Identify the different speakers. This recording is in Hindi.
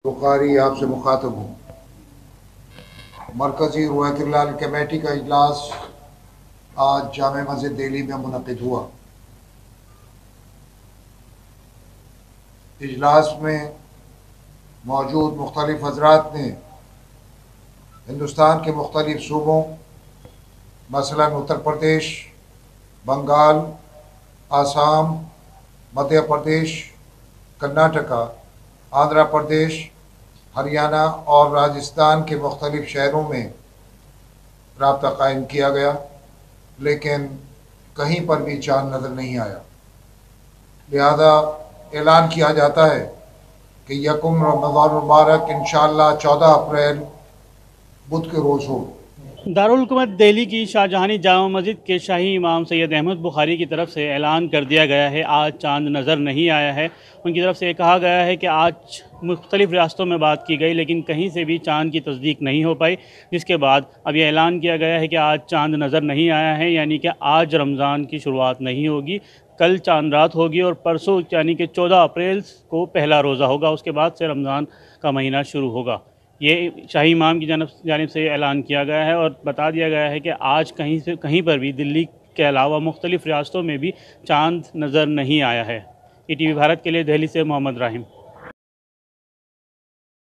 Speaker 1: बुखारी आपसे मुखातब हूँ। मरकज़ी रुयतुल्लाह कमेटी का इजलास आज जामे मस्जिद दिल्ली में मुनक़िद हुआ। इजलास में मौजूद मुख्तलिफ हज़रात ने हिंदुस्तान के मुख्तलिफ सूबों मसलन उत्तर प्रदेश, बंगाल, आसाम, मध्य प्रदेश, कर्नाटका, आंध्र प्रदेश, हरियाणा और राजस्थान के मुख्तलिफ शहरों में राब्ता कायम किया गया, लेकिन कहीं पर भी चाँद नज़र नहीं आया। लिहाजा ऐलान किया जाता है कि यकुम रमज़ान मुबारक इंशाअल्लाह 14 अप्रैल बुध के रोज़ हो।
Speaker 2: दारुल हुकूमत दिल्ली की शाहजहानी जामा मस्जिद के शाही इमाम सैयद अहमद बुखारी की तरफ से ऐलान कर दिया गया है आज चांद नज़र नहीं आया है। उनकी तरफ से ये कहा गया है कि आज मुख्तलिफ़ रियासतों में बात की गई लेकिन कहीं से भी चांद की तस्दीक नहीं हो पाई, जिसके बाद अब ये ऐलान किया गया है कि आज चांद नज़र नहीं आया है, यानी कि आज रमज़ान की शुरुआत नहीं होगी। कल चांद रात होगी और परसों यानी कि 14 अप्रैल को पहला रोज़ा होगा। उसके बाद से रमज़ान का महीना शुरू होगा। ये शाही इमाम की जानिब से ऐलान किया गया है और बता दिया गया है कि आज कहीं पर भी दिल्ली के अलावा मुख्तलिफ़ रियासतों में भी चांद नज़र नहीं आया है। ETV भारत के लिए दिल्ली से मोहम्मद राहिम।